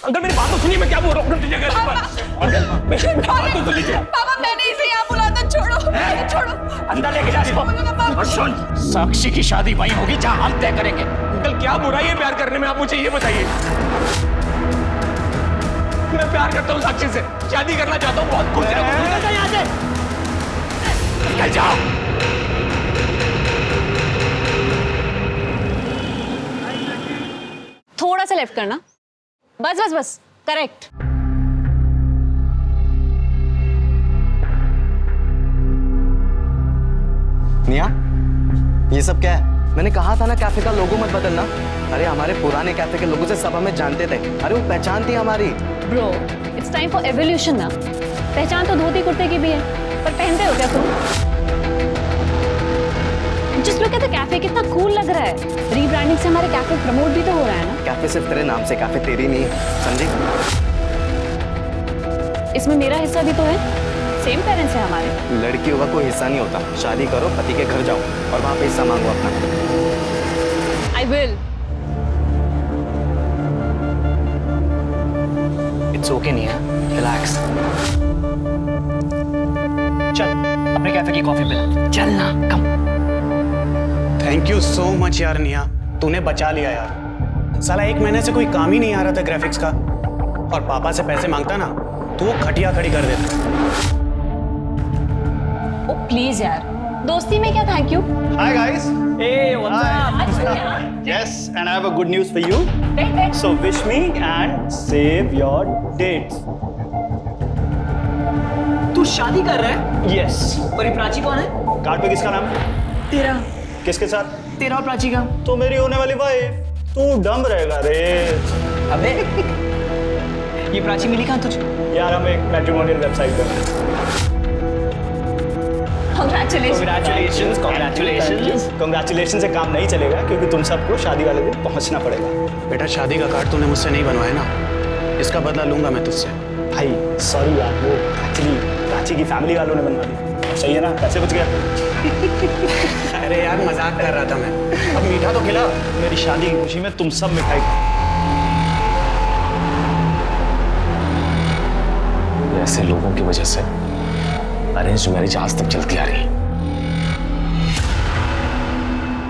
Uncle मेरी बात तो सुनिए, मैं क्या बोल रहा हूँ। बात तो सुन लीजिए। पापा मैंने इसे यहाँ बुलाया था, छोड़ो छोड़ो। अंदर लेके जा इसको। और सुन, साक्षी की शादी वहीं होगी जहाँ हम तय करेंगे। अंकल क्या बुराई है प्यार करने में, आप मुझे ये बताइए। मैं प्यार करता हूँ साक्षी से, शादी करना चाहता हूँ, बहुत खुश है। यहाँ से निकल जाओ। थोड़ा सा लेफ्ट करना, बस बस बस, करेक्ट। निया, ये सब क्या है? मैंने कहा था ना कैफे का लोगो मत बदलना। अरे हमारे पुराने कैफे के लोगों से सब हमें जानते थे। अरे वो पहचान थी हमारी। Bro, it's time for evolution ना। पहचान तो धोती कुर्ते की भी है, पर पहनते हो क्या तुम? जिस लोग कहते कैफे कितना कूल लग रहा है। रीब्रांडिंग से हमारे कैफे प्रमोट भी तो हो रहा है ना। कैफे सिर्फ तेरे नाम से, कैफे तेरी नहीं, समझी? इसमें मेरा हिस्सा भी तो है, सेम पेरेंट्स है हमारे। लड़कियों का कोई हिस्सा नहीं होता। शादी करो, पति के घर जाओ और वहां पे हिस्सा मांगो अपना। I will. इट्स ओके निया, रिलैक्स। चल अपने कैफे की कॉफी पिला। चल ना, कम। थैंक यू सो मच यार निया, तूने बचा लिया यार। साला 1 महीने से कोई काम ही नहीं आ रहा था ग्राफिक्स का, और पापा से पैसे मांगता ना तो वो खटिया खड़ी कर देता। ओ प्लीज यार, दोस्ती में क्या thank you. Hi guys. Hey, what's up? Yes, and I have a good news for you. So wish me and save your dates. तू शादी कर रहा है? Yes. और ये प्राची कौन है? कार्ड पे किसका नाम है? तेरा। किसके साथ? तेरा और प्राची का। तो मेरी होने वाली वाइफ। तू डम रहेगा रे। अबे ये प्राची मिली कहाँ तुझे? यार हम एक मैट्रिमोनियल वेबसाइट पर। Congratulations से काम नहीं चलेगा क्योंकि तुम सबको शादी वाले दिन पहुंचना पड़ेगा। बेटा शादी का कार्ड तूने मुझसे नहीं बनवाया ना, इसका बदला लूंगा मैं तुझसे। भाई सॉरी यार, वो एक्चुअली प्राची की फैमिली वालों ने बनवा दी। सही है ना, पैसे बच गया। अरे यार मजाक कर रहा था मैं। अब मीठा तो खिला। मेरी शादी की खुशी में तुम सब मिठाई खाओ। ऐसे लोगों की वजह से अरेंज मैरिज आज तक चलती आ रही है।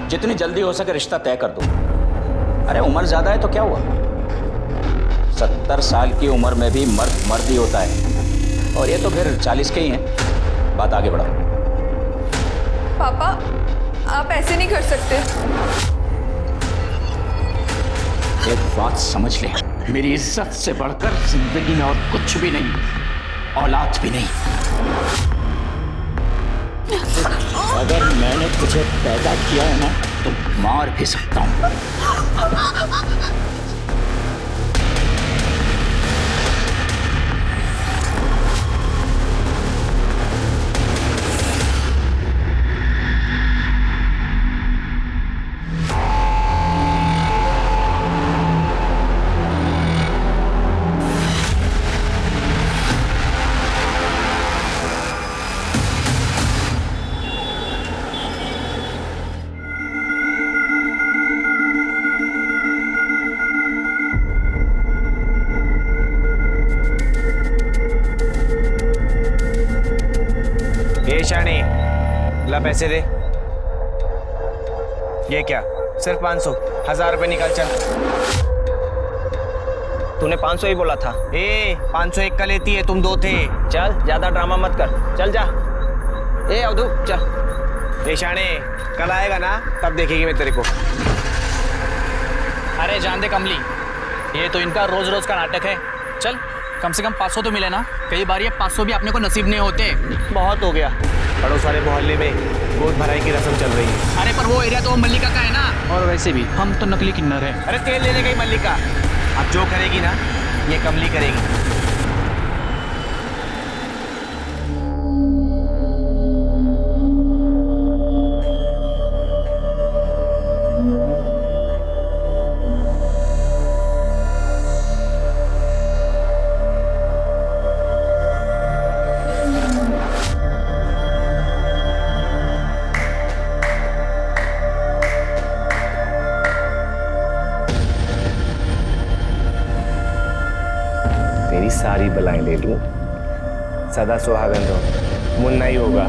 जितनी जल्दी हो सके रिश्ता तय कर दो। अरे उम्र ज्यादा है तो क्या हुआ, 70 साल की उम्र में भी मर्द मर्द ही होता है, और ये तो फिर 40 के ही हैं। बात आगे बढ़ाओ। पापा आप ऐसे नहीं कर सकते। एक बात समझ ले, मेरी इज्जत से बढ़कर जिंदगी में और कुछ भी नहीं, औलाद भी नहीं। अगर मैंने तुझे पैदा किया है ना तो मार भी सकता हूं। शानी ला पैसे दे। ये क्या, सिर्फ 500? 1000 रुपए निकाल चल। तूने 500 ही बोला था। 500 एक का लेती है, तुम 2 थे। चल ज्यादा ड्रामा मत कर, चल जा। अवधू चल। शानी कल आएगा ना, तब देखेगी मैं तेरे को। अरे जान दे कमली, ये तो इनका रोज रोज का नाटक है। चल कम से कम 500 तो मिले ना। कई बार ये 500 भी अपने को नसीब नहीं होते। बहुत हो गया, पड़ोस वाले मोहल्ले में गोद भराई की रस्म चल रही है। अरे पर वो एरिया तो मल्लिका का है ना। और वैसे भी हम तो नकली किन्नर हैं। अरे तेल लेने गई मल्लिका, अब जो करेगी ना ये कमली करेगी। तेरी सारी बलाएं ले लूं, सदा सुहागन रहो, मुन्ना ही होगा।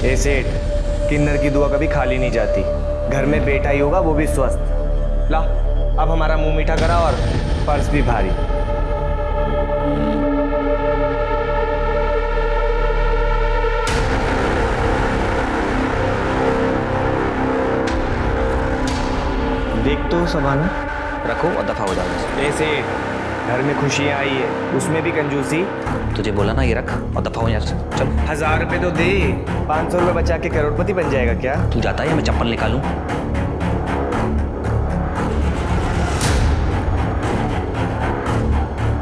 ए सेठ, किन्नर की दुआ कभी खाली नहीं जाती। घर में बेटा ही होगा, वो भी स्वस्थ। ला, अब हमारा मुंह मीठा करा और पर्स भी भारी। देख तो संभालना, रखो और दफा हो जाओ। ऐसे घर में खुशियां आई है, उसमें भी कंजूसी। तुझे बोला ना ये रख और दफा हो यहाँ से। चल 1000 रुपए तो दे, 500 रुपए बचा के करोड़पति बन जाएगा क्या? तू जाता है या मैं चप्पल निकालूं?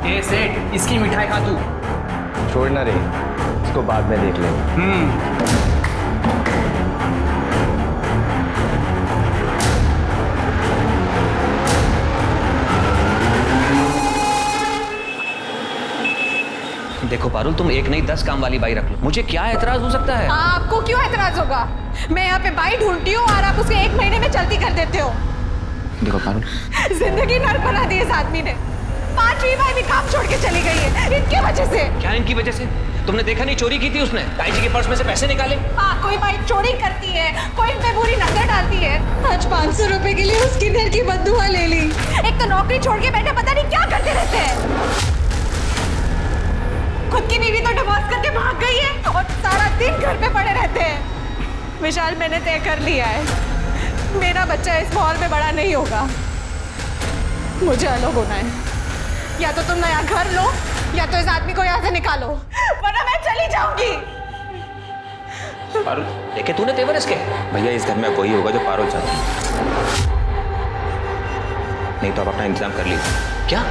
ए सेठ, इसकी मिठाई खा तू। छोड़ना रे, इसको बाद में देख लेंगे। देखो पारुल, तुम एक नहीं 10 काम वाली बाई रख लो, मुझे क्या एतराज हो सकता है? आपको क्यों एतराज होगा? मैं यहाँ पे बाई ढूंढती हूँ और आप उसे 1 महीने में चलती कर देते हो। देखो पारुल, जिंदगी नर्क बना दी इस आदमी ने। 5वीं बाई भी काम छोड़ के चली गई है इनकी वजह से। क्या इनकी वजह से? तुमने देखा नहीं चोरी की थी उसने? ताई जी के पर्स में से पैसे निकाले। हाँ, कोई बाई चोरी करती है, कोई इन पे बुरी नजर डालती है। आज 500 रुपए के लिए उसकी घर की बददुआ ले ली। एक तो नौकरी छोड़ के बैठे पता नहीं क्या करते रहते हैं। खुद की बीवी तो डिवोर्स करके भाग गई है और सारा दिन घर पे पड़े रहते हैं। विशाल, मैंने तय कर लिया है, मेरा बच्चा इस माहौल में बड़ा नहीं होगा। मुझे अलग होना है। या तो तुम नया घर लो या तो इस आदमी को यहाँ से निकालो, वरना मैं चली जाऊंगी। पारुल, देखे तूने तेवर इसके? भैया इस घर में कोई होगा जो पारुल चाहता है, नहीं तो आप अपना इंतजाम कर लीजिए। क्या?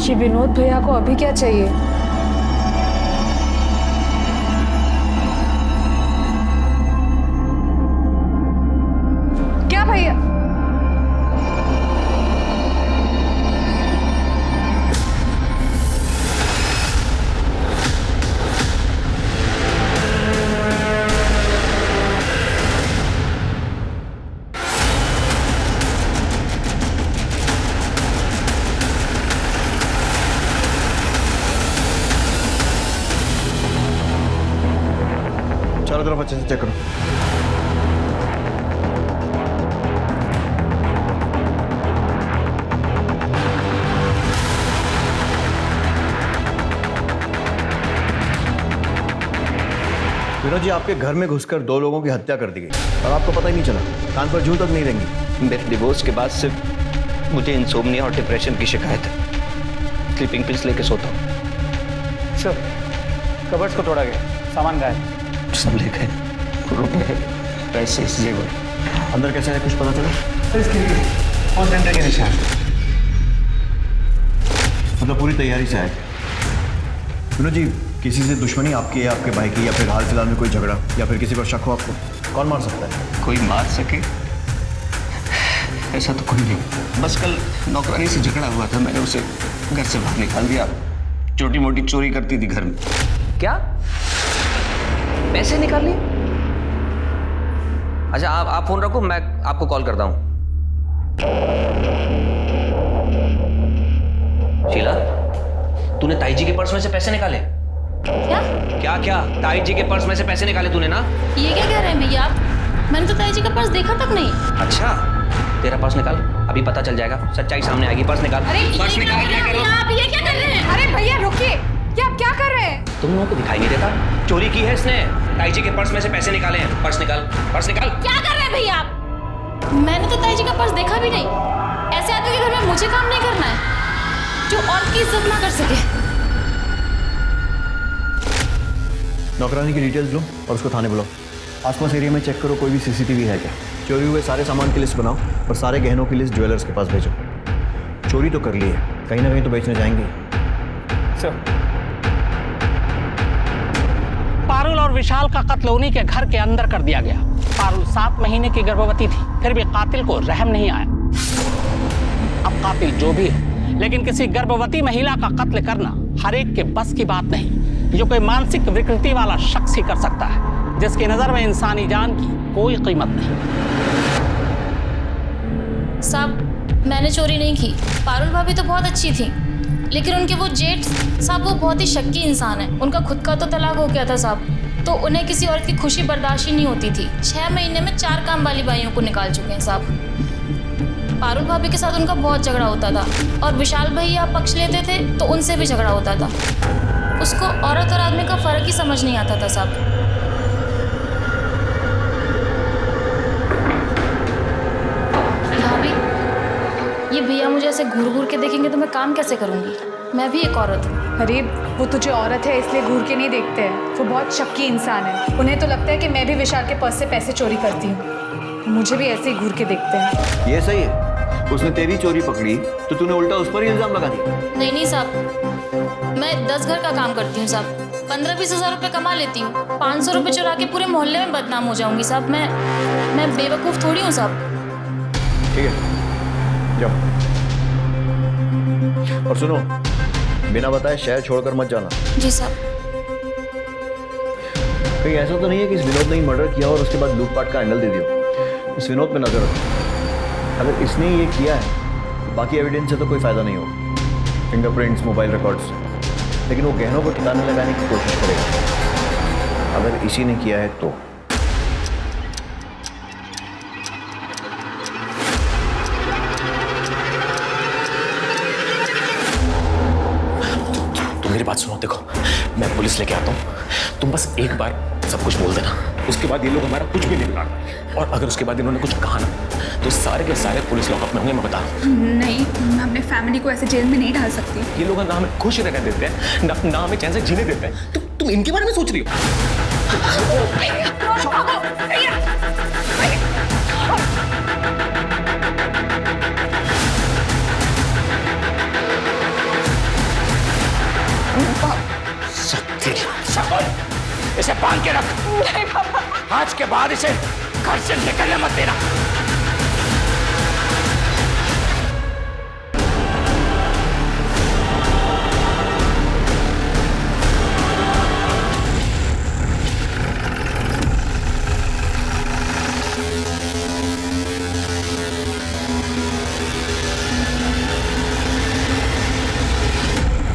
ये विनोद भैया को अभी क्या चाहिए? क्या भैया? चारों तरफ अच्छे से चेक करो। विनोद जी, आपके घर में घुसकर 2 लोगों की हत्या कर दी गई और आपको पता ही नहीं चला। कान पर जूं तक नहीं रहेंगी। मेरे डिवोर्स के बाद सिर्फ मुझे इंसोम्निया और डिप्रेशन की शिकायत है। स्लीपिंग पिल्स लेके सोता हूँ। सर, कबर्ड्स को तोड़ा गया, सामान गायब। सब ले गए, रुपए, पैसे, जेवर। अंदर कैसे है, कुछ पता चला? कॉन्सेंट्रेट के निशान। मतलब पूरी तैयारी से आए। विनोद जी, किसी से दुश्मनी आपकी है, आपके भाई की, या फिर हाल फिलहाल में कोई झगड़ा या फिर किसी पर शक हो आपको? कौन मार सकता है? कोई मार सके ऐसा तो कोई नहीं। बस कल नौकरानी से झगड़ा हुआ था, मैंने उसे घर से बाहर निकाल दिया। छोटी मोटी चोरी करती थी घर में। क्या? पैसे निकाल लिए? अच्छा, आप फोन रखो, मैं आपको कॉल करता हूँ। शीला, तूने ताई जी के पर्स में से पैसे निकाले? क्या? क्या क्या? ताई जी के पर्स में से पैसे निकाले तूने ना? ये क्या कह रहे हैं भैया आप? मैंने तो ताई जी का पर्स देखा तक नहीं। अच्छा, तेरा पर्स निकाल, अभी पता चल जाएगा, सच्चाई सामने आएगी। पर्स निकाल। पर्स निकाल। क्या कर रहे हो? आप ये क्या कर रहे हैं? अरे भैया रुकिए, क्या आप क्या कर रहे हैं? तुम लोगों को दिखाई नहीं देता? चोरी की है इसने। ताई जी के पर्स में से पैसे निकाले हैं। पर्स निकाल, पर्स निकाल। क्या कर रहे हैं भैया आप? मैंने तो ताई जी का पर्स देखा भी नहीं। ऐसे आदमी के घर में मुझे काम नहीं करना है जो और की इज्जत ना कर सके। नौकरानी की डिटेल्स लो और उसको थाने बुलाओ। आसपास एरिया में चेक करो कोई भी सीसीटीवी है क्या। चोरी हुए सारे सामान की लिस्ट बनाओ और सारे गहनों की लिस्ट ज्वेलर्स के पास भेजो। चोरी तो कर ली है, कहीं ना कहीं तो बेचने जाएंगे। सर, पारुल और विशाल का कत्ल उन्हीं के घर के अंदर कर दिया गया। पारुल 7 महीने की गर्भवती थी, फिर भी कातिल को रहम नहीं आया। अब कातिल जो भी हो, लेकिन किसी गर्भवती महिला का कत्ल करना हर एक के बस की बात नहीं। जो कोई मानसिक विकृति वाला शख्स ही कर सकता है, जिसकी नजर में इंसानी जान की कोई कीमत नहीं। साहब मैंने चोरी नहीं की, पारुल भाभी तो बहुत अच्छी थी, लेकिन उनके वो जेठ साहब वो बहुत ही शक्की इंसान है। उनका खुद का तो तलाक हो गया था साहब, तो उन्हें किसी औरत की खुशी बर्दाश्त ही नहीं होती थी। 6 महीने में 4 काम वाली बाइयों को निकाल चुके हैं साहब। पारुल भाभी के साथ उनका बहुत झगड़ा होता था, और विशाल भैया पक्ष लेते थे तो उनसे भी झगड़ा होता था। उसको औरत और आदमी का फ़र्क ही समझ नहीं आता था साहब। ये भैया मुझे ऐसे घूर घूर के देखेंगे तो मैं काम कैसे करूँगी? मैं भी एक औरत हूँ। अरे वो तुझे औरत है इसलिए घूर के नहीं देखते हैं, वो बहुत शक्की इंसान है। उन्हें तो लगता है कि मैं भी विशाल के पर्स से पैसे चोरी करती हूँ, मुझे भी ऐसे ही घूर के देखते हैं। ये सही है, उसने तेरी चोरी पकड़ी तो तूने उल्टा उस पर ही इल्जाम लगा दिया। नहीं साहब, मैं 10 घर का काम करती हूँ साहब, 15-20 हज़ार रुपये कमा लेती हूँ। 500 रुपये चुरा के पूरे मोहल्ले में बदनाम हो जाऊँगी साहब। मैं बेवकूफ़ थोड़ी हूँ साहब। ठीक है जाओ, और सुनो, बिना बताए शहर छोड़कर मत जाना। जी साहब। कहीं ऐसा तो नहीं है कि इस विनोद ने ही मर्डर किया और उसके बाद लूटपाट का एंगल दे दिया? इस विनोद पे नजर रखो, अगर इसने ये किया है बाकी एविडेंस से तो कोई फायदा नहीं होगा, फिंगरप्रिंट्स, मोबाइल रिकॉर्ड्स, लेकिन वो गहनों को ठिकाने लगाने की कोशिश करेगा। अगर इसी ने किया है तो मेरी बात सुनो, देखो मैं पुलिस लेके आता हूँ, तुम बस एक बार सब कुछ बोल देना, उसके बाद ये लोग हमारा कुछ भी नहीं बिगाड़, और अगर उसके बाद इन्होंने कुछ कहा ना तो सारे के सारे पुलिस लॉकअप में होंगे, मैं बता रहा हूँ। नहीं, मैं अपने फैमिली को ऐसे जेल में नहीं डाल सकती। ये लोग ना हमें खुश रहने देते हैं, ना हमें चैन से जीने देते हैं। तुम इनके बारे में सोच रही हो? इसे बांध के रख। नहीं पापा। आज के बाद इसे घर से निकलने मत देना।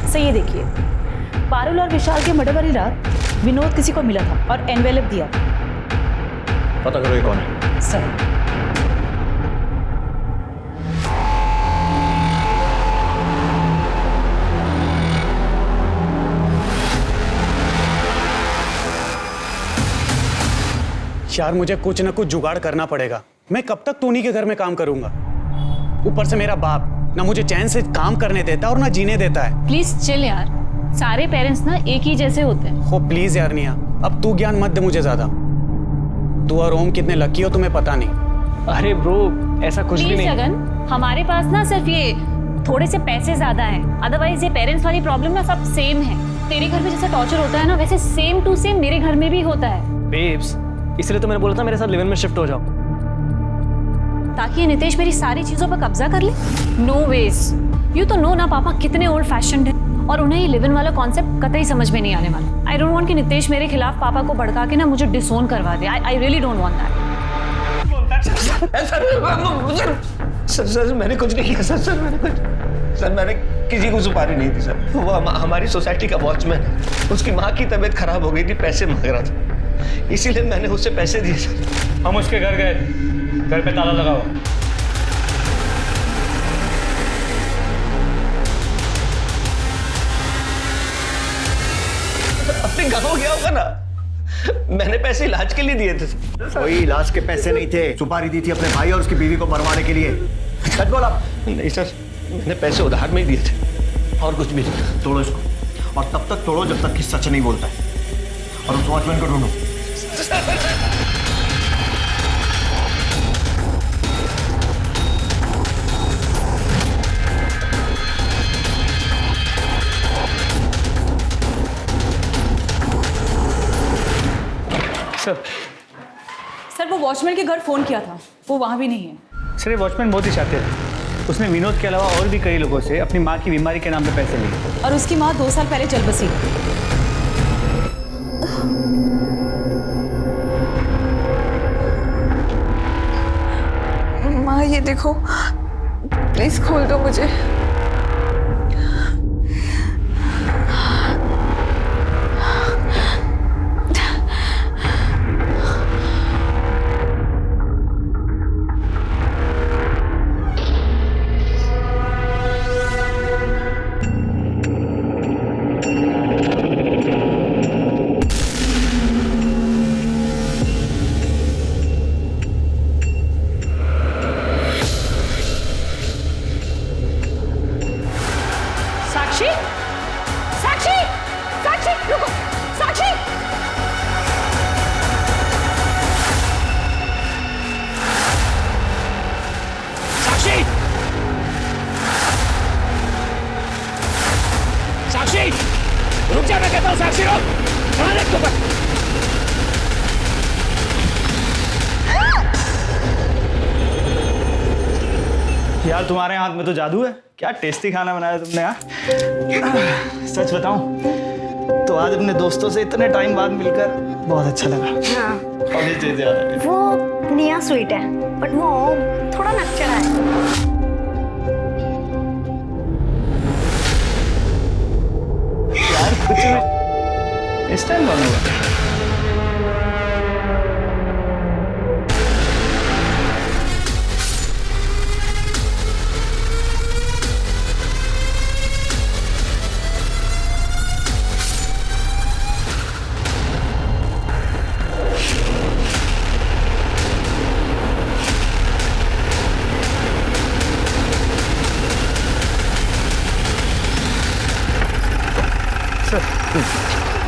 सही ये देखिए, पारुल और विशाल के मर्डर वाली रात विनोद किसी को मिला था और एनवेलप दिया। पता करो ये कौन है। सर यार मुझे कुछ ना कुछ जुगाड़ करना पड़ेगा। मैं कब तक टोनी के घर में काम करूंगा? ऊपर से मेरा बाप ना मुझे चैन से काम करने देता और ना जीने देता है। प्लीज चिल यार, सारे पेरेंट्स ना एक ही जैसे होते हैं। हो प्लीज यार निया, अब तू ज्ञान मत दे मुझे ज्यादा। तू और ओम कितने लकी हो तुम्हें पता नहीं। अरे ब्रो ऐसा कुछ भी नहीं। जगन, हमारे पास ना सिर्फ ये थोड़े से पैसे ज्यादा हैं, अदरवाइज ये पेरेंट्स वाली प्रॉब्लम ना सब सेम है। तेरे घर में जैसा टॉर्चर होता है ना, वैसे सेम टू सेम मेरे घर में भी होता है। बेब्स, इसलिए तो मैंने बोला था मेरे साथ लिव इन में शिफ्ट हो जाओ, ताकि ये नितेश मेरी सारी चीजों पर कब्जा कर ले। No ways. यू तो नो ना पापा कितने ओल्ड फैशन्ड है, और उन्हें ये लिव इन वाला कॉन्सेप्ट कतई समझ में नहीं आने वाला। आई डोंट वांट कि नितेश मेरे खिलाफ पापा को भड़का के ना मुझे डिसोन करवा दे। I really don't want that. Sir मैंने कुछ नहीं किया सर मैंने किसी को सुपारी नहीं दी सर। वो हमारी सोसाइटी का वॉचमैन है, उसकी माँ की तबीयत खराब हो गई थी, पैसे मांग रहा था, इसीलिए मैंने उससे पैसे दिए सर। हम उसके घर गए, घर पे ताला लगाओ। अपने गाँव गया होगा ना, मैंने पैसे इलाज के लिए दिए थे। कोई इलाज के पैसे नहीं थे, सुपारी दी थी अपने भाई और उसकी बीवी को मरवाने के लिए। सच बोला? नहीं सर, मैंने पैसे उधार में ही दिए थे और कुछ भी नहीं। तोड़ो इसको, और तब तक तोड़ो जब तक कि सच नहीं बोलता है, और उस वॉचमैन को ढूंढो। सर वो वॉचमैन के घर फोन किया था, वो वहां भी नहीं है। सर ये वॉचमैन बहुत ही चाहते हैं, उसने विनोद के अलावा और भी कई लोगों से अपनी माँ की बीमारी के नाम पे पैसे लिए। और उसकी माँ 2 साल पहले चल बसी। माँ ये देखो, प्लीज खोल दो मुझे। साक्षी, साक्षी, साक्षी, रुको, साक्षी। साक्षी, साक्षी, रुक जा, मैं कहता हूँ साक्षी रुक। कहाँ देख तू? यार तुम्हारे हाथ में तो जादू है, क्या टेस्टी खाना बनाया तुमने यार। सच बताऊं तो आज अपने दोस्तों से इतने टाइम बाद मिलकर बहुत अच्छा लगा। हाँ। और ये चीजें याद है। वो निया स्वीट है, बट वो थोड़ा नकचड़ा है। यार कुछ नहीं, इस टाइम कौन होगा?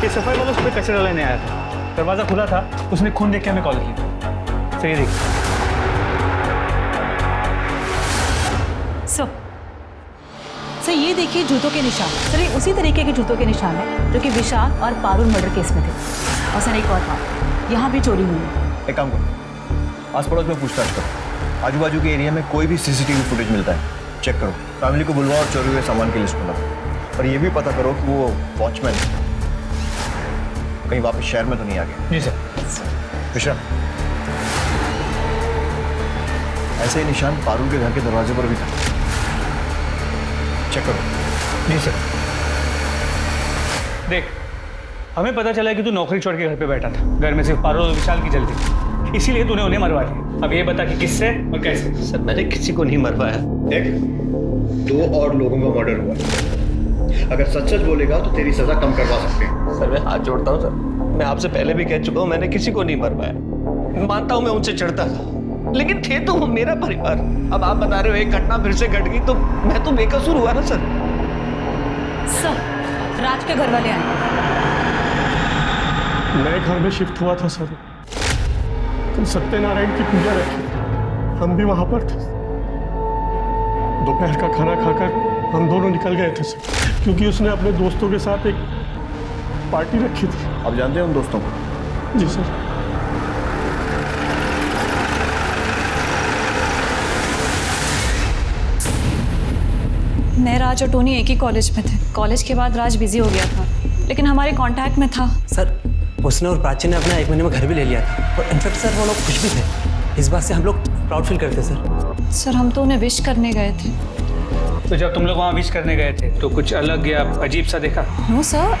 ये सफाई वाला सुबह कचरा लेने आया था, दरवाजा खुला था, उसने खून देख के हमें कॉल किया। सही देख। सर ये देखिए जूतों के निशान। सर ये उसी तरीके के जूतों के निशान है जो कि विशाल और पारुल मर्डर केस में थे। और सर एक और बात, यहाँ भी चोरी हुई है। एक काम करो, आस पड़ोस में पूछताछ करो, आजू बाजू के एरिया में कोई भी सीसीटीवी फुटेज मिलता है चेक करो, फैमिली को बुलवाओ और चोरी हुए सामान की लिस्ट बनाओ। और ये भी पता करो कि वो वॉचमैन कहीं वापस शहर में तो नहीं आ गया। जी सर। विशाल, ऐसे ही निशान पारुल के घर के दरवाजे पर भी था, चेक करो। जी सर। देख, हमें पता चला कि तू नौकरी छोड़ के घर पे बैठा था, घर में सिर्फ पारुल और विशाल की जल्दी थी, इसीलिए तूने उन्हें मरवा दिया। अब ये बता कि किससे और कैसे? सर मैंने किसी को नहीं मरवाया। देख, 2 और लोगों का मर्डर हुआ, अगर सच सच बोलेगा तो तेरी सजा कम करवा सकते हैं। सर मैं हाथ जोड़ता हूँ सर, मैं आपसे पहले भी कह चुका हूँ, मैंने किसी को नहीं मरवाया। मानता हूँ मैं उनसे चिढ़ता था, लेकिन थे तो वो मेरा परिवार। अब आप बता रहे हो एक घटना फिर से घट गई, तो मैं तो बेकसूर हुआ ना सर। सर, राज के घर वाले आए। नए घर में शिफ्ट हुआ था सर, तो सत्यनारायण की पूजा रखी, हम भी वहां पर थे। दोपहर का खाना खाकर हम दोनों निकल गए थे सर, क्योंकि उसने अपने दोस्तों के साथ एक पार्टी रखी थी। आप जानते हैं उन दोस्तों को? जी सर। मैं, राज और टोनी एक ही कॉलेज में थे। कॉलेज के बाद राज बिजी हो गया था, लेकिन हमारे कांटेक्ट में था। सर, उसने और प्राची ने अपना 1 महीने में घर भी ले लिया था, और इनफैक्ट सर वो लोग खुश भी थे। इस बात से हम लोग प्राउड फील करते सर। सर हम तो उन्हें विश करने गए थे। तो जब तुम लोग वहाँ विश करने गए थे तो कुछ अलग या अजीब सा देखा? No sir,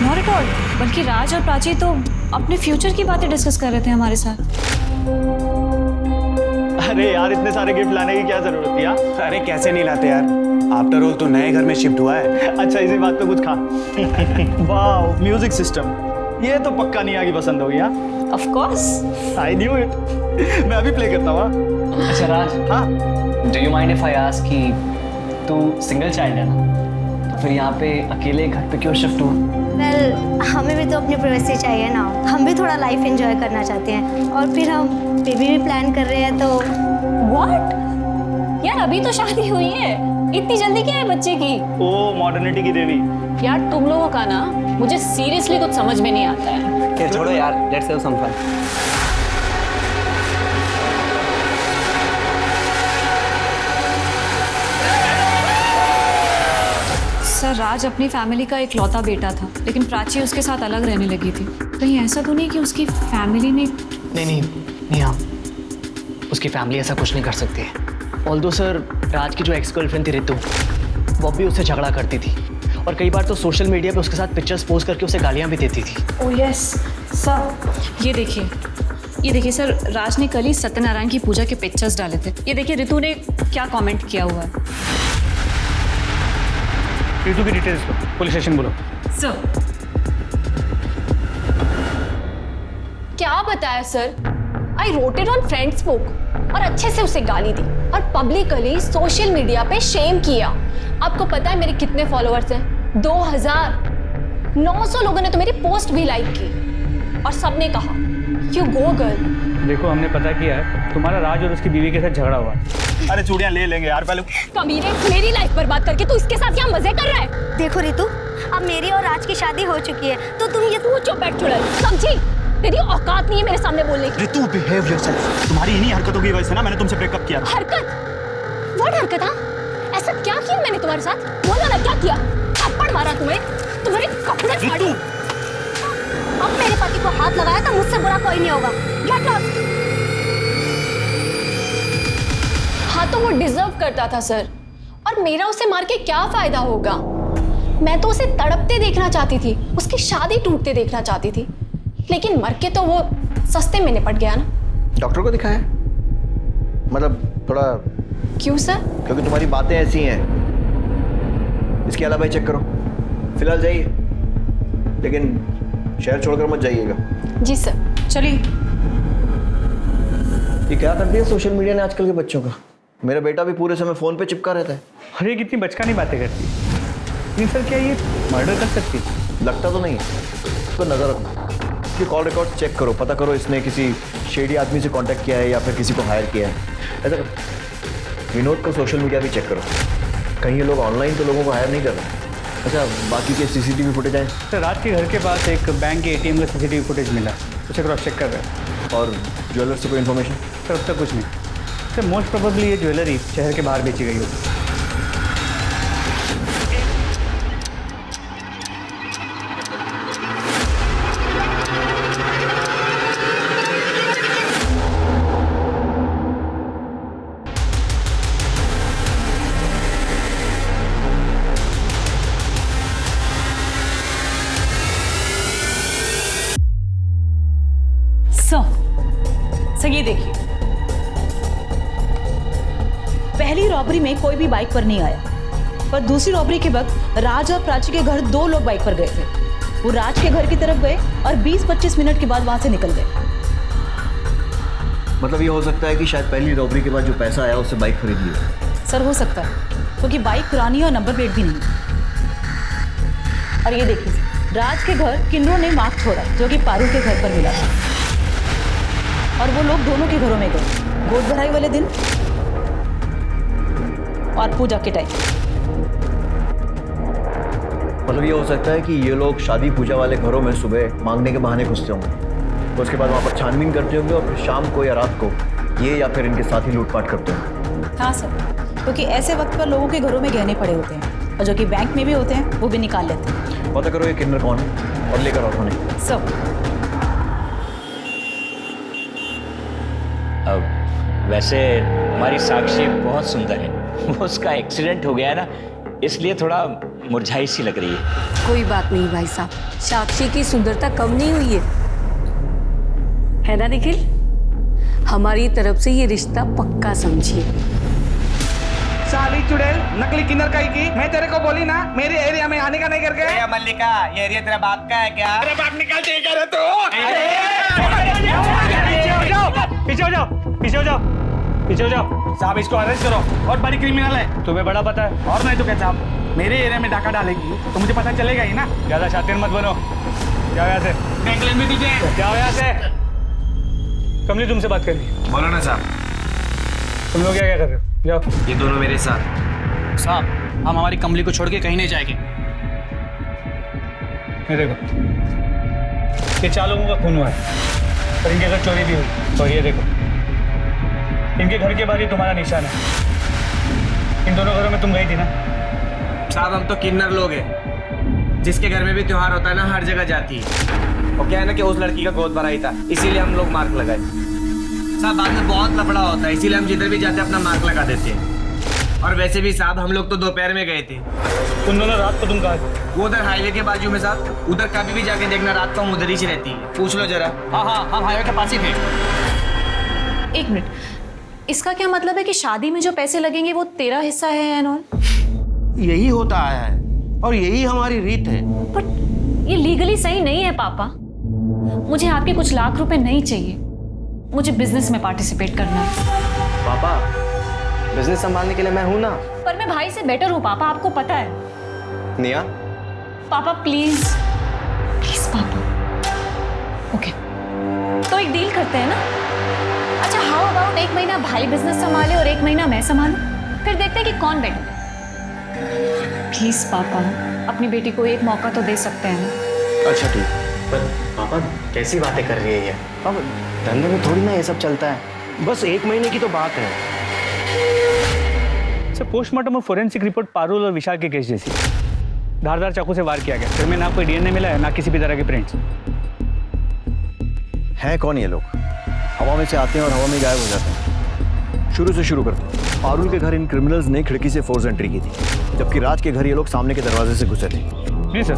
not at all. बल्कि राज और प्राची तो अपने फ्यूचर की बातें डिस्कस कर रहे थे हमारे साथ। अरे यार, इतने सारे गिफ्ट लाने की क्या जरूरत थी यार? अरे कैसे नहीं लाते यार, आफ्टर ऑल तो नए घर में शिफ्ट हुआ है। अच्छा, इसी बात पे कुछ खा। वाह, म्यूजिक सिस्टम, ये तो पक्का निया की पसंद होगी। हाँ of course, I knew it. मैं अभी प्ले करता हूँ। अच्छा राज, हाँ, do you mind if I ask कि तू सिंगल चाइल्ड है ना, तो फिर यहाँ पे अकेले घर पे क्यों शिफ्ट हुआ? वेल, हमें भी तो अपनी प्राइवेसी चाहिए ना, हम भी थोड़ा लाइफ एंजॉय करना चाहते हैं, और फिर हम बेबी भी प्लान कर रहे हैं। तो व्हाट यार, अभी तो शादी हुई है, इतनी जल्दी क्या है बच्चे की? ओ मॉडर्निटी की देवी। यार तुम लोगों का ना मुझे सीरियसली कुछ समझ में नहीं आता है। छोड़ो यार, let's have some fun. Sir Raj अपनी फैमिली का इकलौता बेटा था, लेकिन प्राची उसके साथ अलग रहने लगी थी। कहीं ऐसा तो नहीं कि उसकी फैमिली ने? नहीं हाँ, उसकी फैमिली ऐसा कुछ नहीं कर सकती है। ऑल्दो सर, राज की जो एक्स गर्लफ्रेंड थी रितु, वो भी उससे झगड़ा करती थी और कई बार तो सोशल मीडिया पे उसके साथ पिक्चर्स पोस्ट करके उसे गालियाँ भी देती थी। ओह यस सर, ये देखिए सर, राज ने कल ही सत्यनारायण की पूजा के पिक्चर्स डाले थे। ये देखिए रितु ने क्या कमेंट किया हुआ है। रितु की डिटेल्स लो, पुलिस स्टेशन बोलो। सर क्या बताया sir? I wrote it on Friendsbook और अच्छे से उसे गाली दी और पब्लिकली सोशल मीडिया पे शेम किया। आपको पता है मेरे कितने फॉलोअर्स हैं? 2000। 900 लोगों ने तो मेरी पोस्ट भी लाइक की और सबने कहा यू गो गर्ल। देखो हमने पता किया है, तुम्हारा राज और उसकी बीवी के साथ झगड़ा हुआ। अरे चूड़ियां ले लेंगे यार पहले। कमीने, मेरी लाइफ बर्बाद करके तू इसके साथ यहाँ मजे कर रहा है। देखो रितु, अब मेरी और राज की शादी हो चुकी है, तो तुम ये चुप बैठ चुड़ैल, समझी? तेरी औकात नहीं है मेरे सामने बोलने की। Ritu behave yourself. तुम्हारी इन्हीं हरकतों की वजह से ना मैंने तुमसे ब्रेकअप किया। हरकत? व्हाट हरकत? हाँ, ऐसा क्या किया मैंने तुम्हारे साथ? बोलो ना, क्या किया? थप्पड़ मारा तुम्हें? तुम्हारे कपड़े फाड़े? अब मेरे पति को हाथ लगाया तो मुझसे बुरा कोई नहीं होगा। Get lost. हाँ तो वो डिजर्व करता था सर, और मेरा उसे मार के क्या फायदा होगा? मैं तो उसे तड़पते देखना चाहती थी, उसकी शादी टूटते देखना चाहती थी, लेकिन मर के तो वो सस्ते में निपट गया ना। डॉक्टर को दिखाया? मतलब थोड़ा। क्यों सर? क्योंकि तुम्हारी बातें ऐसी हैं। इसके अलावा चेक करो। फिलहाल जाइए, लेकिन शहर छोड़कर मत जाइएगा। जी सर। चलिए। ये क्या कर दिया सोशल मीडिया ने आजकल के बच्चों का? मेरा बेटा भी पूरे समय फोन पे चिपका रहता है। अरे कितनी बचकानी बातें करती है। नहीं सर, क्या ये मर्डर कर सकती? लगता तो नहीं है। इसको नजर रखो। ये कॉल रिकॉर्ड चेक करो, पता करो इसने किसी शेडी आदमी से कांटेक्ट किया है या फिर किसी को हायर किया है। ऐसा करो, विनोद का सोशल मीडिया भी चेक करो, कहीं ये लोग ऑनलाइन तो लोगों को हायर नहीं कर रहे। अच्छा, बाकी के सीसीटीवी फुटेज आए? सर रात के घर के पास एक बैंक के एटीएम का सीसीटीवी फुटेज मिला, उसे क्रॉस चेक कर रहे हैं। और ज्वेलर से कोई इन्फॉर्मेशन? सर अब तक कुछ नहीं सर। मोस्ट प्रोबेबली ये ज्वेलरी शहर के बाहर बेची गई होगी। सर ये देखिए, पहली रॉबरी में कोई भी बाइक पर नहीं आया, पर दूसरी रॉबरी के वक्त राज और प्राची के घर 2 लोग बाइक पर गए थे। वो राज के घर की तरफ गए और 20-25 मिनट के बाद वहां से निकल गए। मतलब ये हो सकता है कि शायद पहली रॉबरी के बाद जो पैसा आया उससे बाइक खरीद ली हो। सर हो सकता है, क्योंकि बाइक पुरानी है और नंबर प्लेट भी नहीं। और ये देखिए, राज के घर किन्नरों ने मार्क छोड़ा जो कि पारू के घर पर मिला था, और वो लोग दोनों के घरों में गए गोद भराई वाले दिन और पूजा के टाइम। मतलब ये हो सकता है कि ये लोग शादी पूजा वाले घरों में सुबह मांगने के बहाने घुसते होंगे, तो उसके बाद वहाँ पर छानबीन करते होंगे और फिर शाम को या रात को ये या फिर इनके साथी लूटपाट करते होंगे। हाँ सर, क्योंकि ऐसे वक्त पर लोगों के घरों में गहने पड़े होते हैं, और जो कि बैंक में भी होते हैं वो भी निकाल लेते हैं। पता करो ये किन्नर कौन है और लेकर आओ उन्हें। सब वैसे हमारी साक्षी बहुत सुंदर है, उसका एक्सीडेंट हो गया है ना, इसलिए थोड़ा मुरझाई सी लग रही है। कोई बात नहीं भाई साहब, साक्षी की सुंदरता कम नहीं हुई है ना निखिल? हमारी तरफ से ये रिश्ता पक्का समझिए। साली चुड़ैल, नकली किन्नर काई की? मैं तेरे को बोली ना मेरे एरिया में आने का नहीं करके। मल्लिका, ये एरिया तेरा बाप का है क्या? अरे बाप निकाल दे क्या रे तू? पीछे हो जाओ, पीछे हो जाओ, पीछे हो जाओ। साहब इसको अरेस्ट करो, बहुत बड़ी क्रिमिनल है। तुम्हें बड़ा पता है? और नहीं तो क्या साहब, मेरे एरिया में डाका डालेगी तो मुझे पता चलेगा ही ना। ज्यादा शातिर मत बनो। क्या यहाँ से? बैंकलैंड में दीजिए। क्या यहाँ से? कमली तुमसे बात करनी। बोलो ना साहब। तुम लोग क्या कर रहे हो? जाओ। ये दोनों मेरे साथ। साहब हम हमारी कमली को छोड़ के कहीं नहीं जाएंगे। ये देखो, ये 4 लोगों का खून हुआ है और इनके घर चोरी भी हुई। और ये देखो, इनके घर के बाहर ही तुम्हारा निशान है। इन दोनों घरों में तुम गई थी ना? साहब हम तो किन्नर लोग हैं, जिसके घर में भी त्योहार होता है ना हर जगह जाती है। और क्या है ना कि उस लड़की का गोद भराई था, इसीलिए हम लोग मार्क लगाए। साहब बाद में बहुत लफड़ा होता है, इसीलिए हम जिधर भी जाते हैं अपना मार्क लगा देते हैं। और वैसे भी साहब हम लोग तो दोपहर में गए थे। उन दोनों रात को तुम कहाँ थे? वो उधर हाईवे के बाजू में साहब, उधर कभी भी जाके देखना, रात को हम उधर ही रहती है, पूछ लो जरा। हाँ हाँ हम हाईवे के पास ही थे। एक मिनट, इसका क्या मतलब है कि शादी में जो पैसे लगेंगे वो तेरा हिस्सा है एंड ऑल? यही होता आया है और यही हमारी रीत है। बट ये लीगली सही नहीं है पापा। मुझे आपके कुछ लाख रुपए नहीं चाहिए, मुझे बिजनेस में पार्टिसिपेट करना है। पापा बिजनेस संभालने के लिए मैं हूं ना। पर मैं भाई से बेटर हूँ पापा, आपको पता है। निया पापा प्लीज प्लीज पापा। ओके तो एक डील करते हैं ना। अच्छा हाउ अबाउट 1 महीना भाई बिजनेस संभाले और 1 महीना मैं संभालूं, फिर देखते हैं कि कौन बेटर है। प्लीज पापा अपनी बेटी को एक मौका तो दे सकते हैं ना। अच्छा ठीक, पर पापा कैसी बातें कर रही है ये? पापा धंधे में थोड़ी ना ये सब चलता है, बस 1 महीने की तो बात है। सर पोस्टमार्टम और फोरेंसिक रिपोर्ट पारुल और विशाल के केस जैसी, धारदार चाकू से वार किया गया। फिर में ना कोई डीएनए मिला है ना किसी भी तरह के प्रिंट्स। हैं कौन ये लोग? हवा में से आते हैं और हवा में गायब हो जाते हैं। शुरू से शुरू करते हैं। पारुल के घर इन क्रिमिनल्स ने खिड़की से फोर्स एंट्री की थी, जबकि राज के घर ये लोग सामने के दरवाजे से घुसे थे। नहीं सर,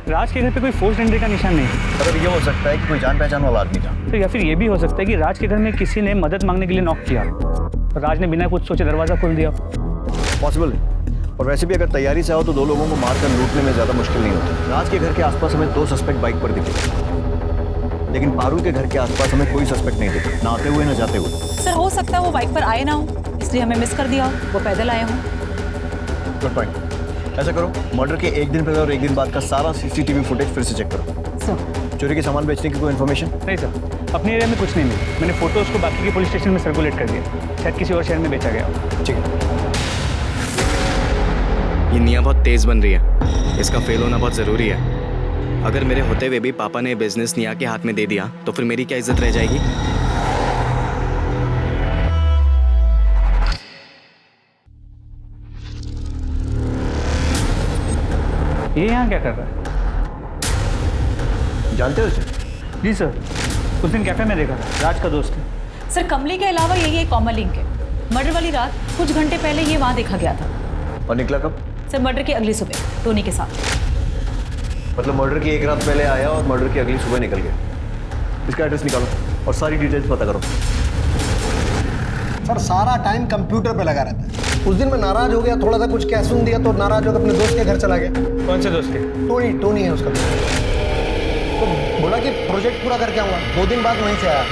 राज के घर पे कोई फोर्स एंट्री का निशान नहीं है। मतलब ये हो सकता है कि कोई जान पहचान वाला आदमी था। तो या फिर ये भी हो सकता है कि राज के घर में किसी ने मदद मांगने के लिए नॉक किया, राज ने बिना कुछ सोचे दरवाजा खोल दिया। पॉसिबल है। और वैसे भी अगर तैयारी से आओ तो 2 लोगों को मारकर लूटने में ज्यादा मुश्किल नहीं होती। राज के घर के आसपास हमें 2 सस्पेक्ट बाइक पर दिखे, लेकिन पारुल के घर के आसपास हमें कोई सस्पेक्ट नहीं दिखे, ना आते हुए ना जाते हुए। सर हो सकता है वो बाइक पर आए ना हो, इसलिए हमें मिस कर दिया, वो पैदल आए हों। Good point. ऐसा करो, मर्डर के 1 दिन पहले और 1 दिन बाद का सारा सीसीटीवी फुटेज फिर से चेक करो। सर चोरी के सामान बेचने की कोई इन्फॉर्मेशन? नहीं सर, अपने एरिया में कुछ नहीं मिला। मैंने फोटोज को बाकी के पुलिस स्टेशन में सर्कुलेट कर दिया, शायद किसी और शहर में बेचा गया। ठीक है। ये निया बहुत तेज बन रही है, इसका फेल होना बहुत ज़रूरी है। अगर मेरे होते हुए भी पापा ने बिजनेस निया के हाथ में दे दिया तो फिर मेरी क्या इज्जत रह जाएगी? ये यहाँ क्या कर रहा है? जानते हो इसे? जी सर, उस दिन कैफे में देखा था, राज का दोस्त है। सर कमली के अलावा यही एक कॉमन लिंक है। मर्डर वाली रात कुछ घंटे पहले ये वहाँ देखा गया था। और निकला कब? सर मर्डर की अगली सुबह टोनी के साथ। मतलब मर्डर की 1 रात पहले आया और मर्डर की अगली सुबह निकल गया। इसका एड्रेस निकालो और सारी डिटेल्स पता करो। सर सारा टाइम कंप्यूटर पे लगा रहता है। उस दिन मैं नाराज हो गया, थोड़ा सा कुछ कैश सुन दिया तो नाराज होकर अपने दोस्त के घर चला गया। कौन से दोस्त के? टोनी है उसका। तो बोला कि प्रोजेक्ट पूरा करके आऊँगा, 2 दिन बाद वहीं से आया।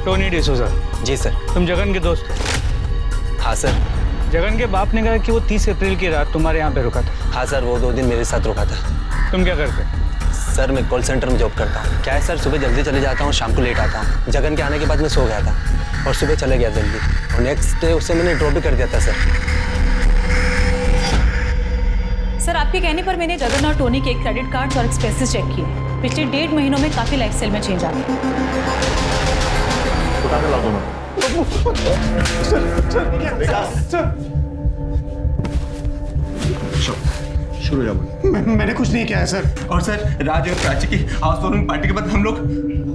टोनी डिसोजा। जी सर। तुम जगन के दोस्त? हाँ सर। जगन के बाप ने कहा कि वो 30 अप्रैल की रात तुम्हारे यहाँ पे रुका था। हाँ सर, वो 2 दिन मेरे साथ रुका था। तुम क्या करते? सर मैं कॉल सेंटर में जॉब करता हूँ। क्या है सर, सुबह जल्दी चले जाता हूँ, शाम को लेट आता हूँ। जगन के आने के बाद मैं सो गया था और सुबह चले गया जल्दी, और नेक्स्ट डे उसे मैंने ड्रॉप भी कर दिया था सर। सर आपके कहने पर मैंने जगन और टोनी के क्रेडिट कार्ड्स और एक्सपेंसेस चेक किए। पिछले 1.5 महीनों में काफ़ी लाइफस्टाइल में चेंज आ गया। उठा के ला दो ना। शुरू जाओ। मैंने कुछ नहीं किया है सर। और सर राज और प्राची की हाउस वार्मिंग पार्टी के बाद हम लोग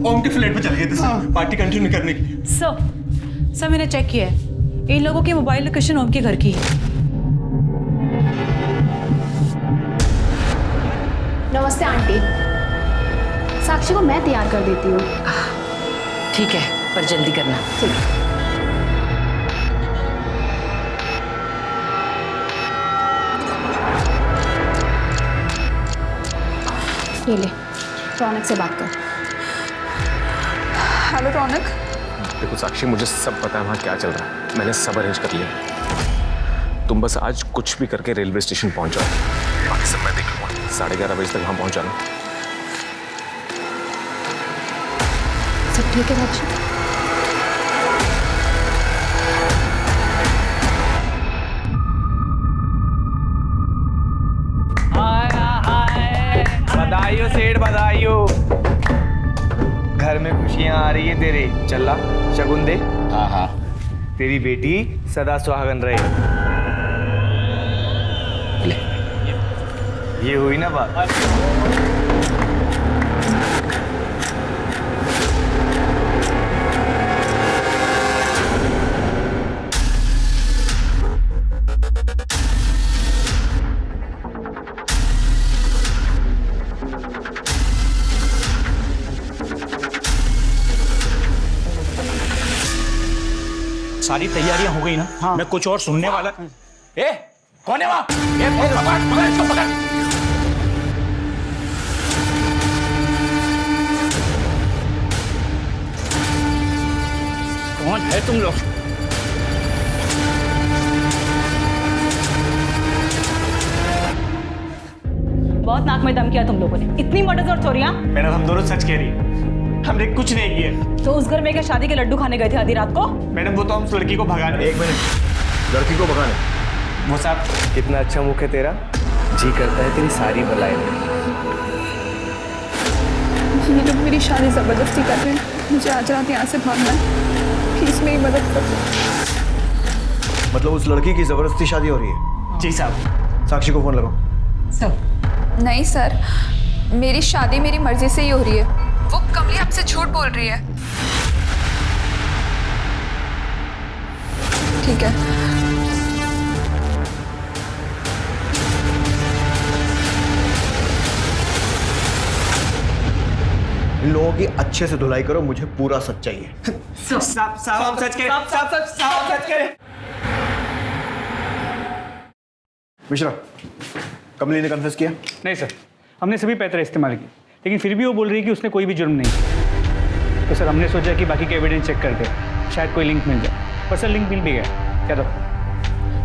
ओम के फ्लैट पे चले गए थे सर, पार्टी कंटिन्यू करने की। सर मैंने चेक किया है, इन लोगों की मोबाइल लोकेशन ओम के घर की है। नमस्ते आंटी, साक्षी को मैं तैयार कर देती हूँ। ठीक है, पर जल्दी करना। ये ले, रौनक से बात कर। हेलो रौनक। देखो साक्षी, मुझे सब पता है वहाँ क्या चल रहा है। मैंने सब अरेंज कर लिया। तुम बस आज कुछ भी करके रेलवे स्टेशन पहुंच जाओ, बाकी सब मैं देख लूंगा। 11:30 बजे तक वहाँ पहुंच जाना। सब ठीक है साक्षी? बधाइयो सेठ, बधाइयो। घर में खुशियां आ रही है तेरे। चल शगुन दे। हाँ हाँ। तेरी बेटी सदा सुहागन रहे। ले। ये हुई ना बात। सारी तैयारियां हो गई ना? हाँ। मैं कुछ और सुनने वाला। ए, कौन है वहाँ? पकड़ इसको पकड़। कौन है तुम लोग? बहुत नाक में दम किया तुम लोगों ने। इतनी मर्डर और चोरियां? मैडम हम दोनों सच कह रही है, हमने कुछ नहीं किया। तो उस घर में क्या शादी के लड्डू खाने गए थे आधी रात को? मैडम वो तो हम उस लड़की को भगाने। एक मिनट, लड़की को भगाने? वो साहब कितना अच्छा मुख है तेरा, जी करता है तेरी सारी भलाई में। ये लोग मेरी शादी जबरदस्ती कर रहे हैं, मुझे आज रात यहाँ से भागना है, प्लीज मेरी मदद कर दो। मतलब उस लड़की की जबरदस्ती शादी हो रही है? जी साहब। साक्षी को फोन लगाओ। सर नहीं सर, मेरी शादी मेरी मर्जी से ही हो रही है। वो कमली आपसे झूठ बोल रही है। ठीक है। इन लोगों की अच्छे से धुलाई करो, मुझे पूरा सच चाहिए। साहब सच करें। साहब सच करें। मिश्रा, कमली ने कन्फेस किया? नहीं सर, हमने सभी पैतरे इस्तेमाल किए, लेकिन फिर भी वो बोल रही है कि उसने कोई भी जुर्म नहीं किया। तो सर हमने सोचा कि बाकी के एविडेंस चेक करके शायद कोई लिंक मिल जाए, पर सर लिंक मिल भी गया। क्या तो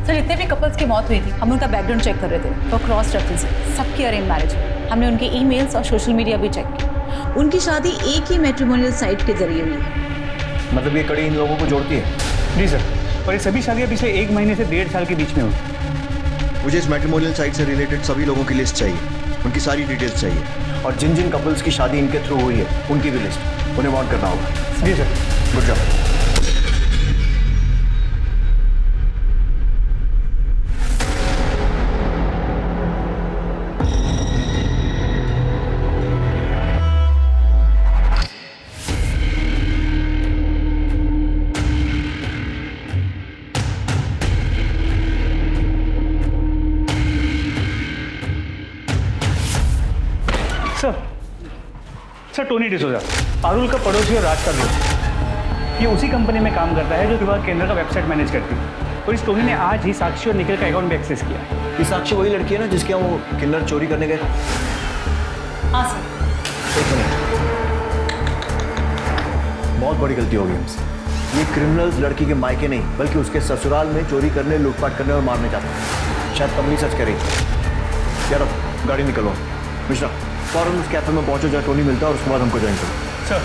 सर जितने भी कपल्स की मौत हुई थी हम उनका बैकग्राउंड चेक कर रहे थे, तो क्रॉस रेफरेंस सबकी अरेंज मैरिज है। हमने उनके ईमेल्स और सोशल मीडिया भी चेक किया। उनकी शादी एक ही मैट्रिमोनियल साइट के जरिए हुई है। मतलब ये कड़ी इन लोगों को जोड़ती है? जी सर, और ये सभी शादियाँ पिछले 1 महीने से 1.5 साल के बीच में हुई। मुझे इस मैट्रिमोनियल साइट से रिलेटेड सभी लोगों की लिस्ट चाहिए, उनकी सारी डिटेल्स चाहिए, और जिन जिन कपल्स की शादी इनके थ्रू हुई है उनकी भी लिस्ट उन्हें वार्न करना होगा। जी sir. Good job. Sir Tony D'Souza, Parul का पड़ोसी और राज का दोस्त। ये उसी कंपनी में काम करता है जो विवाह केंद्र का वेबसाइट मैनेज करती है। और इस टोनी ने आज ही साक्षी और निखिल का अकाउंट भी एक्सेस किया। ये साक्षी वही लड़की है ना जिसके यहाँ वो किन्नर चोरी करने गए? हाँ सर। एक मिनट, बहुत बड़ी गलती हो गई हमसे। ये क्रिमिनल्स लड़की के मायके नहीं बल्कि उसके ससुराल में चोरी करने, लूटपाट करने और मारने जाते हैं। शायद कमली सच कह रही थी। यार अब गाड़ी निकलो। मिश्रा, फौरन उस कैफे में पहुंचो जहाँ टोनी मिलता है, और उसके बाद हमको ज्वाइन करो। सर।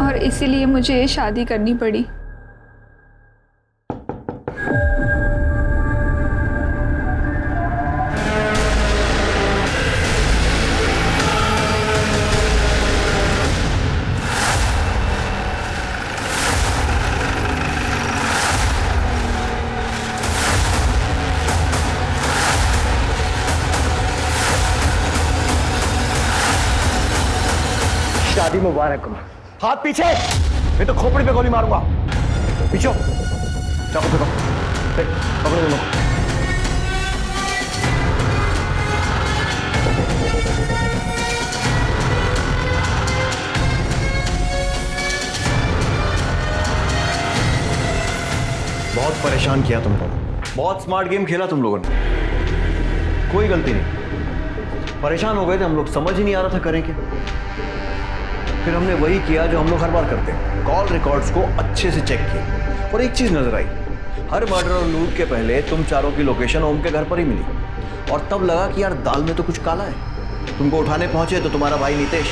और इसीलिए मुझे ये शादी करनी पड़ी। शादी मुबारक हो। हाथ पीछे, मैं तो खोपड़ी पे गोली मारूंगा। पीछे चाकू फेंको, पकड़ो दोनों। बहुत परेशान किया तुम लोगों, बहुत स्मार्ट गेम खेला तुम लोगों ने, कोई गलती नहीं। परेशान हो गए थे हम लोग, समझ ही नहीं आ रहा था करें क्या। फिर हमने वही किया जो हम लोग हर बार करते हैं, कॉल रिकॉर्ड्स को अच्छे से चेक किया। और एक चीज नजर आई, हर मर्डर और लूट के पहले तुम चारों की लोकेशन ओम के घर पर ही मिली। और तब लगा कि यार दाल में तो कुछ काला है। तुमको उठाने पहुंचे तो तुम्हारा भाई नितेश,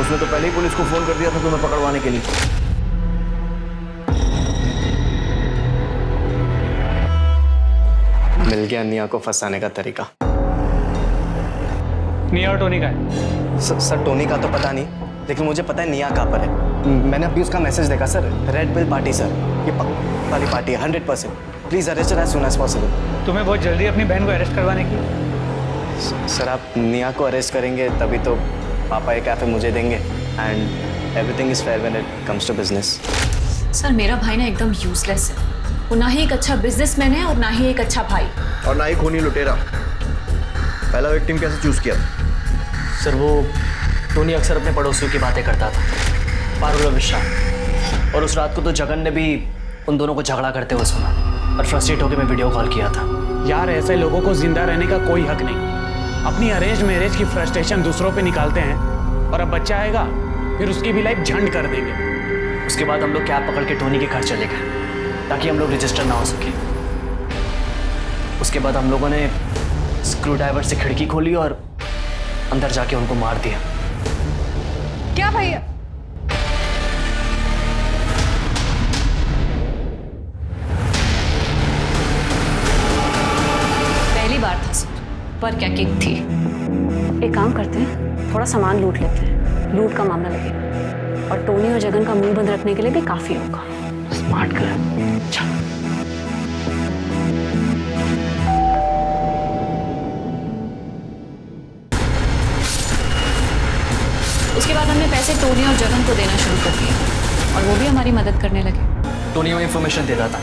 उसने तो पहले ही पुलिस को फोन कर दिया था तुम्हें पकड़वाने के लिए। मिल गया निया को फंसाने का तरीका। निया और टोनी का है? सर टोनी का तो पता नहीं, लेकिन मुझे पता है निया कहाँ पर है। मैंने अभी उसका मैसेज देखा sir, red bill party sir, ये पक्का वाली पार्टी है 100%। Please arrest as soon as possible. तुम्हें बहुत जल्दी अपनी बहन को अरेस्ट करवाने की? सर आप निया को अरेस्ट करेंगे तभी तो पापा ये कैफे मुझे देंगे, and everything is fair when it comes to business. Sir मेरा भाई ना एकदम यूजलेस है। वो ना ही एक अच्छा बिजनेसमैन है और ना ही एक अच्छा भाई, और ना ही खूनी लुटेरा। पहला विक्टिम कैसे चूज किया? सर वो टोनी अक्सर अपने पड़ोसियों की बातें करता था, पारुल और विशाल, और उस रात को तो जगन ने भी उन दोनों को झगड़ा करते हुए सुना और फ्रस्ट्रेट होकर मैं वीडियो कॉल किया था। यार ऐसे लोगों को जिंदा रहने का कोई हक नहीं। अपनी अरेंज मैरिज की फ्रस्ट्रेशन दूसरों पे निकालते हैं, और अब बच्चा आएगा फिर उसकी भी लाइफ झंड कर देंगे। उसके बाद हम लोग कैब पकड़ के टोनी के घर चले गए ताकि हम लोग रजिस्टर ना हो सके। उसके बाद हम लोगों ने स्क्रू ड्राइवर से खिड़की खोली और अंदर जाके उनको मार दिया। क्या भैया? पहली बार था सर, पर क्या किक थी। एक काम करते हैं, थोड़ा सामान लूट लेते हैं, लूट का मामला लगेगा और टोनी और जगन का मुंह बंद रखने के लिए भी काफी होगा। Smart girl. उसके बाद हमने पैसे टोनी और जगन को देना शुरू कर दिया और वो भी हमारी मदद करने लगे। टोनी हमें इन्फॉर्मेशन देता था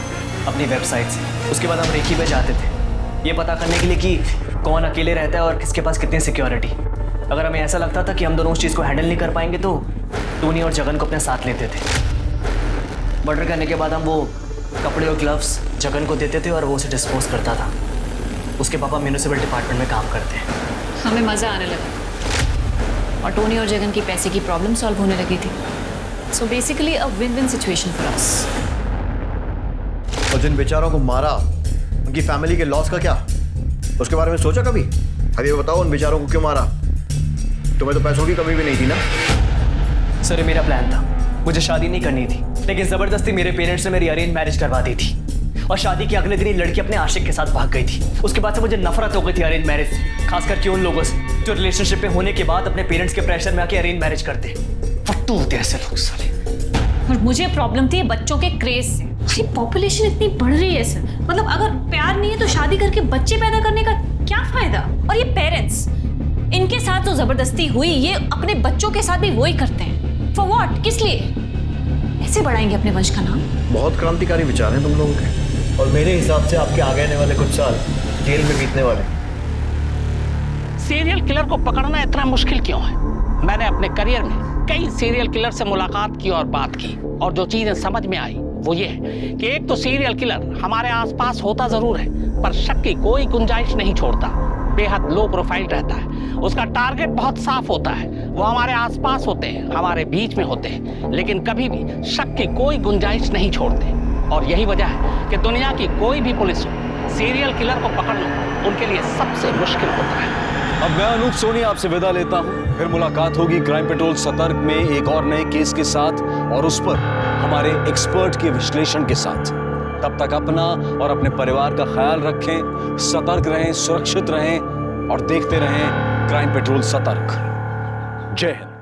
अपनी वेबसाइट से। उसके बाद हम रेकी पे जाते थे ये पता करने के लिए कि कौन अकेले रहता है और किसके पास कितनी सिक्योरिटी। अगर हमें ऐसा लगता था कि हम दोनों उस चीज़ को हैंडल नहीं कर पाएंगे तो टोनी और जगन को अपने साथ लेते थे। मर्डर करने के बाद हम वो कपड़े और ग्लव्स जगन को देते थे और वो उसे डिस्पोज करता था। उसके पापा म्यूनिसिपल डिपार्टमेंट में काम करते हैं। हमें मज़ा आने लगा और टोनी और जगन की पैसे की प्रॉब्लम सॉल्व होने लगी थी। So basically a win win situation for us. और जिन बेचारों को मारा उनकी फैमिली के लॉस का क्या, उसके बारे में सोचा कभी? अब ये बताओ उन बेचारों को क्यों मारा? तुम्हें तो पैसों की कमी भी नहीं थी ना? सर ये मेरा प्लान था, मुझे शादी नहीं करनी थी, लेकिन जबरदस्ती मेरे पेरेंट्स ने मेरी अरेंज मैरिज करवा दी थी और शादी के अगले दिन ही लड़की अपने आशिक के साथ भाग गई थी। उसके बाद से मुझे नफरत हो गई थी अरेंज मैरिज से, खास करके उन लोगों से जो रिलेशनशिप में होने के बाद अपने पेरेंट्स के प्रेशर में आके अरेंज मैरिज करते। फट्टू होते ऐसे लोग साले। और मुझे प्रॉब्लम थी बच्चों के क्रेज से। पॉपुलेशन इतनी बढ़ रही है सर, मतलब अगर प्यार नहीं है तो शादी करके बच्चे पैदा करने का क्या फायदा? और ये पेरेंट्स, इनके साथ तो जबरदस्ती हुई, ये अपने बच्चों के साथ भी वही करते हैं। For what? किस लिए? ऐसे बढ़ाएंगे अपने वंश का नाम? बहुत क्रांतिकारी विचार हैं तुम लोगों के, और मेरे हिसाब से आपके आगे आने वाले कुछ साल जेल में बीतने वाले। सीरियल किलर को पकड़ना इतना मुश्किल क्यों है? मैंने अपने करियर में कई सीरियल किलर से मुलाकात की और बात की, और जो चीजें समझ में आई वो ये है कि एक तो सीरियल किलर हमारे आसपास होता जरूर है पर शक की कोई गुंजाइश नहीं छोड़ता, बेहद लो प्रोफाइल रहता है, उसका टारगेट बहुत साफ होता है, वो हमारे आसपास होते हैं, हमारे बीच में होते हैं, लेकिन कभी भी शक की कोई गुंजाइश नहीं छोड़ते। और यही वजह है कि दुनिया की कोई भी पुलिस हो, सीरियल किलर को पकड़ना उनके लिए सबसे मुश्किल होता है। अब मैं अनूप सोनी आपसे विदा लेता हूं, फिर मुलाकात होगी क्राइम पेट्रोल सतर्क में एक और नए केस के साथ और उस पर हमारे एक्सपर्ट के विश्लेषण के साथ। तब तक अपना और अपने परिवार का ख्याल रखें, सतर्क रहें, सुरक्षित रहें और देखते रहें क्राइम पेट्रोल सतर्क। जय हिंद।